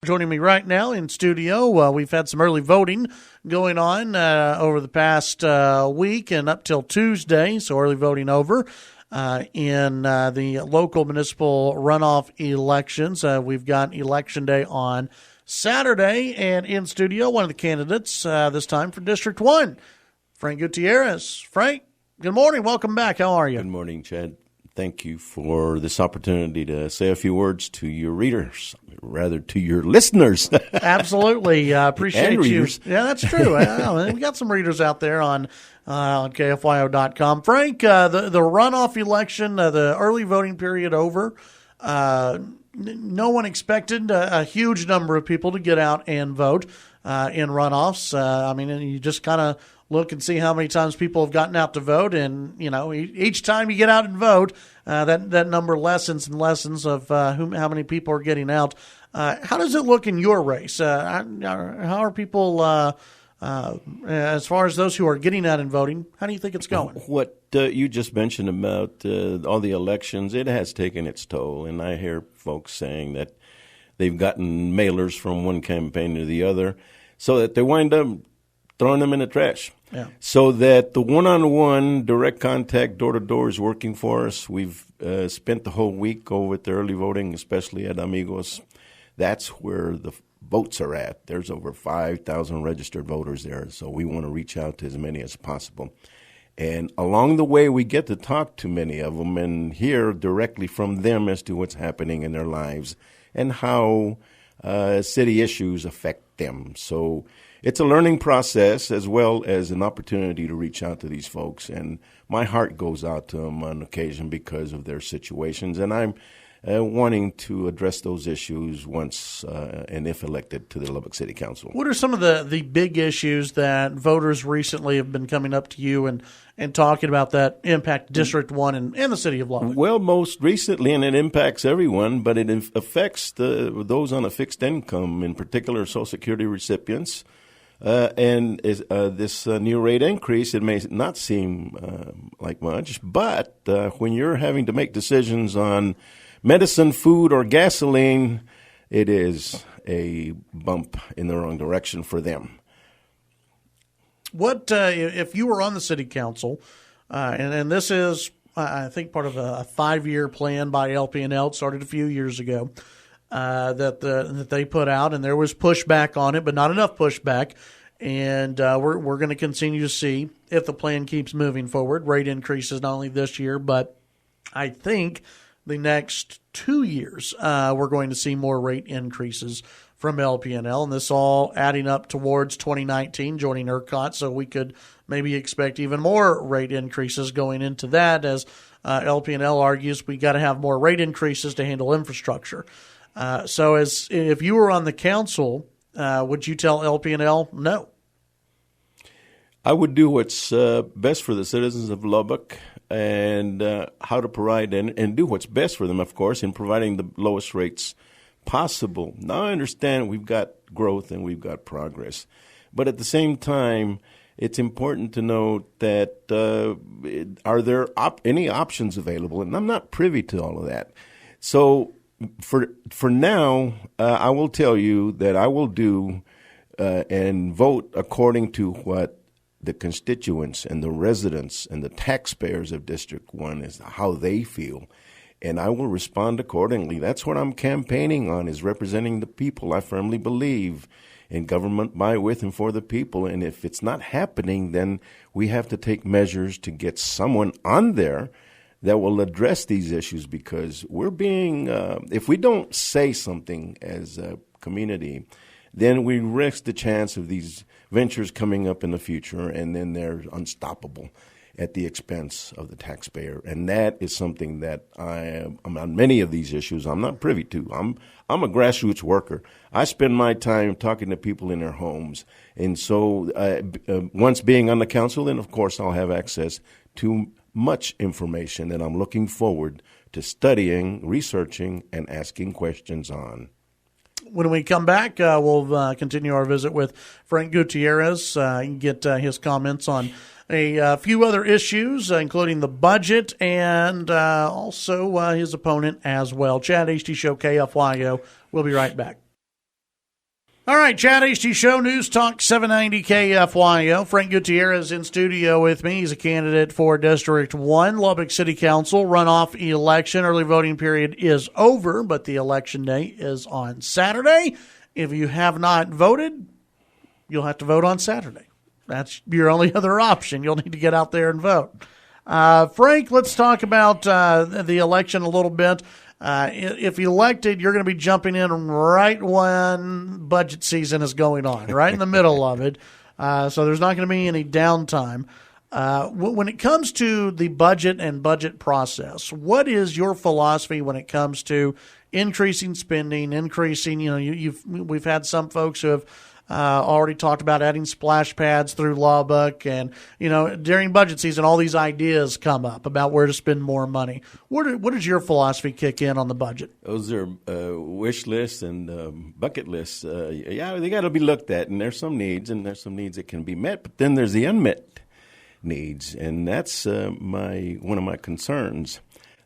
Joining me right now in studio, we've had some early voting going on over the past week and up till Tuesday, so early voting over in the local municipal runoff elections. We've got Election Day on Saturday, and in studio, one of the candidates this time for District 1, Frank Gutierrez. Frank, good morning. Welcome back. How are you? Good morning, Chad. Thank you for this opportunity to say a few words to your readers, rather to your listeners. Absolutely. Appreciate and you. readers. Yeah, that's true. We got some readers out there on KFYO.com. Frank, the runoff election, the early voting period over. No one expected a huge number of people to get out and vote in runoffs. You just kind of look and see how many times people have gotten out to vote, and each time you get out and vote, that number lessens and lessens of how many people are getting out. How does it look in your race? How are people as far as those who are getting out and voting? How do you think it's going? What you just mentioned about all the elections, it has taken its toll, and I hear folks saying that they've gotten mailers from one campaign to the other, so that they wind up throwing them in the trash. Yeah. So that the one-on-one direct contact door-to-door is working for us. We've spent the whole week over at the early voting, especially at Amigos. That's where the votes are at. There's over 5,000 registered voters there, so we want to reach out to as many as possible. And along the way, we get to talk to many of them and hear directly from them as to what's happening in their lives and how city issues affect them. So it's a learning process as well as an opportunity to reach out to these folks. And my heart goes out to them on occasion because of their situations. And I'm wanting to address those issues once and if elected to the Lubbock City Council. What are some of the big issues that voters recently have been coming up to you and talking about that impact District 1 and the city of Lubbock? Well, most recently, and it impacts everyone, but it affects those on a fixed income, in particular Social Security recipients. This new rate increase, it may not seem like much, but when you're having to make decisions on medicine, food, or gasoline, it is a bump in the wrong direction for them. What if you were on the city council, and this is, I think, part of a 5-year plan by LP&L. It started a few years ago. That they put out, and there was pushback on it, but not enough pushback. And we're going to continue to see if the plan keeps moving forward. Rate increases not only this year, but I think the next 2 years we're going to see more rate increases from LP&L, and this all adding up towards 2019 joining ERCOT, so we could maybe expect even more rate increases going into that, as LP&L argues we got to have more rate increases to handle infrastructure. So if you were on the council, would you tell LP&L no? I would do what's best for the citizens of Lubbock and how to provide and do what's best for them, of course, in providing the lowest rates possible. Now, I understand we've got growth and we've got progress, but at the same time, it's important to note that are there any options available? And I'm not privy to all of that. So for now, I will tell you that I will do and vote according to what the constituents and the residents and the taxpayers of District 1 is how they feel. And I will respond accordingly. That's what I'm campaigning on, is representing the people. I firmly believe in government by, with, and for the people. And if it's not happening, then we have to take measures to get someone on there that will address these issues, because we're being, if we don't say something as a community, then we risk the chance of these ventures coming up in the future, and then they're unstoppable at the expense of the taxpayer. And that is something that I'm on many of these issues I'm not privy to. I'm a grassroots worker. I spend my time talking to people in their homes. And so once being on the council, then of course I'll have access to much information that I'm looking forward to studying, researching, and asking questions on. When we come back, we'll continue our visit with Frank Gutierrez and get his comments on a few other issues, including the budget and also his opponent as well. Chad Hasty Show, KFYO. We'll be right back. All right, Chad Hasty Show, News Talk 790 KFYO. Frank Gutierrez in studio with me. He's a candidate for District 1, Lubbock City Council runoff election. Early voting period is over, but the election day is on Saturday. If you have not voted, you'll have to vote on Saturday. That's your only other option. You'll need to get out there and vote. Frank, let's talk about the election a little bit. If elected, you're going to be jumping in right when budget season is going on, right in the middle of it. So there's not going to be any downtime. When it comes to the budget and budget process, what is your philosophy when it comes to increasing spending, increasing, we've had some folks who have already talked about adding splash pads through Lubbock, and during budget season, all these ideas come up about where to spend more money. What does your philosophy kick in on the budget? Those are wish lists and bucket lists. They got to be looked at, and there's some needs, that can be met, but then there's the unmet needs, and that's one of my concerns.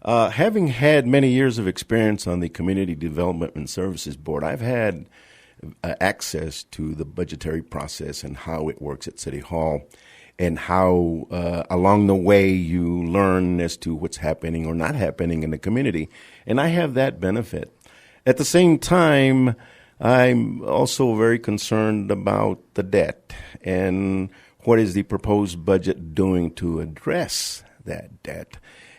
Having had many years of experience on the Community Development and Services Board, I've had access to the budgetary process and how it works at City Hall, and how along the way you learn as to what's happening or not happening in the community. And I have that benefit. At the same time, I'm also very concerned about the debt and what is the proposed budget doing to address that debt.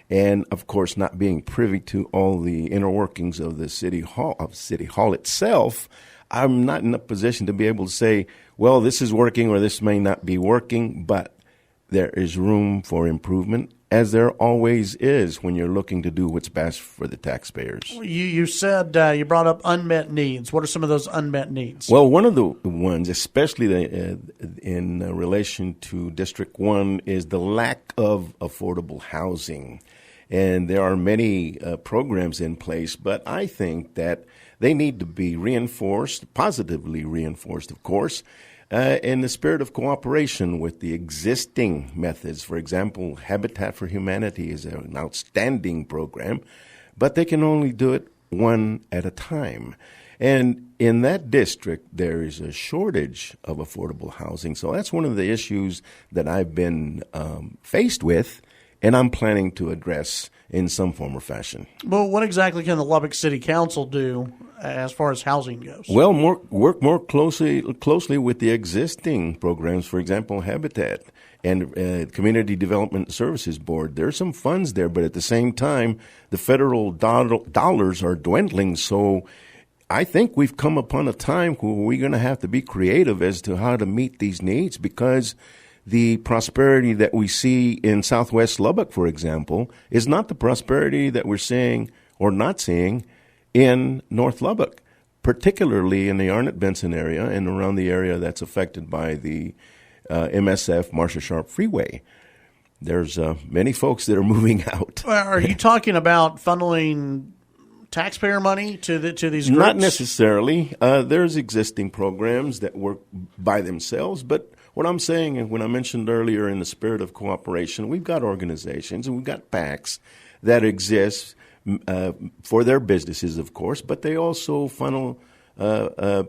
And, of course, not being privy to all the inner workings of the City Hall itself, I'm not in a position to be able to say, well, this is working or this may not be working, but there is room for improvement, as there always is when you're looking to do what's best for the taxpayers. You said you brought up unmet needs. What are some of those unmet needs? Well, one of the ones, especially in relation to District 1, is the lack of affordable housing. And there are many programs in place, but I think that they need to be reinforced, positively reinforced, of course, in the spirit of cooperation with the existing methods. For example, Habitat for Humanity is an outstanding program, but they can only do it one at a time. And in that district, there is a shortage of affordable housing. So that's one of the issues that I've been faced with, and I'm planning to address in some form or fashion. Well, what exactly can the Lubbock City Council do as far as housing goes? Well, work more closely with the existing programs. For example, Habitat and Community Development Services Board. There are some funds there, but at the same time, the federal dollars are dwindling. So I think we've come upon a time where we're going to have to be creative as to how to meet these needs, because the prosperity that we see in Southwest Lubbock, for example, is not the prosperity that we're seeing or not seeing in North Lubbock, particularly in the Arnett-Benson area and around the area that's affected by the MSF Marcia Sharp Freeway. There's many folks that are moving out. Are you talking about funneling taxpayer money to these groups? Not necessarily. There's existing programs that work by themselves, but what I'm saying, and when I mentioned earlier in the spirit of cooperation, we've got organizations and we've got PACs that exist for their businesses, of course, but they also funnel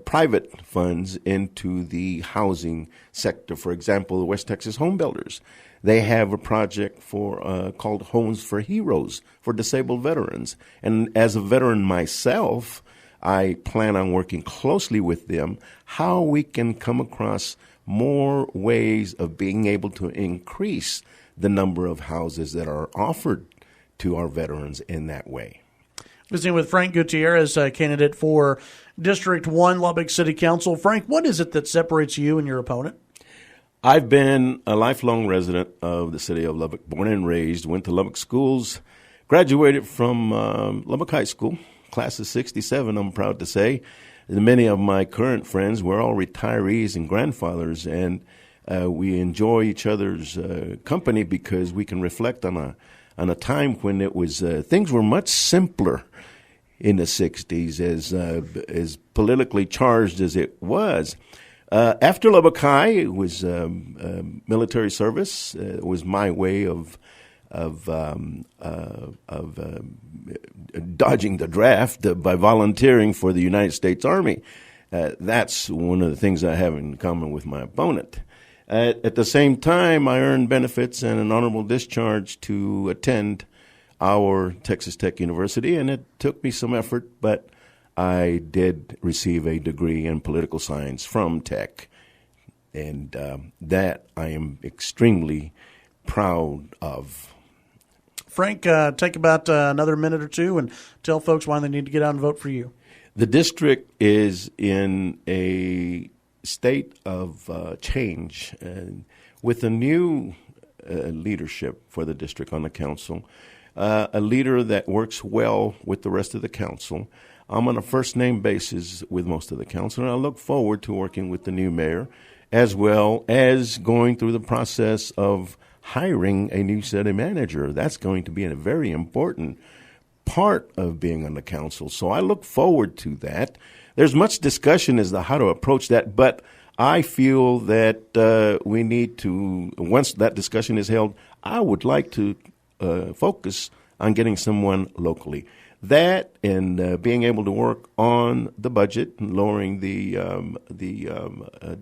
private funds into the housing sector. For example, the West Texas Home Builders, they have a project called Homes for Heroes for disabled veterans. And as a veteran myself, I plan on working closely with them how we can come across more ways of being able to increase the number of houses that are offered to our veterans in that way. Visiting with Frank Gutierrez, a candidate for District 1, Lubbock City Council. Frank, what is it that separates you and your opponent? I've been a lifelong resident of the city of Lubbock, born and raised, went to Lubbock schools, graduated from Lubbock High School, class of 67, I'm proud to say. Many of my current friends were all retirees and grandfathers, and we enjoy each other's company because we can reflect on a time when it was things were much simpler in the 60s, as politically charged as it was. After Lubbock High, it was military service. It was my way of dodging the draft by volunteering for the United States Army. That's one of the things I have in common with my opponent. At the same time, I earned benefits and an honorable discharge to attend our Texas Tech University, and it took me some effort, but I did receive a degree in political science from Tech, and that I am extremely proud of. Frank, take about another minute or two and tell folks why they need to get out and vote for you. The district is in a state of change, and with a new leadership for the district on the council, a leader that works well with the rest of the council. I'm on a first-name basis with most of the council, and I look forward to working with the new mayor, as well as going through the process of hiring a new city manager. That's going to be a very important part of being on the council. So I look forward to that. There's much discussion as to how to approach that, but I feel that we need to, once that discussion is held, I would like to focus on getting someone locally. That and being able to work on the budget and lowering the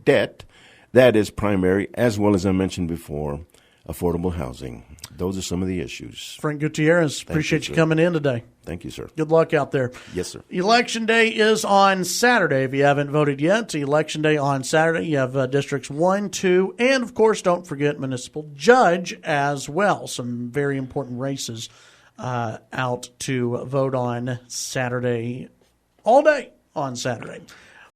debt, that is primary, as well as I mentioned before, affordable housing. Those are some of the issues. Frank Gutierrez, appreciate you coming in today. Thank you, sir. Good luck out there. Yes, sir. Election day is on Saturday. If you haven't voted yet, Election day on Saturday. You have districts 1, 2, and, of course, don't forget municipal judge as well. Some very important races out to vote on Saturday, all day on Saturday.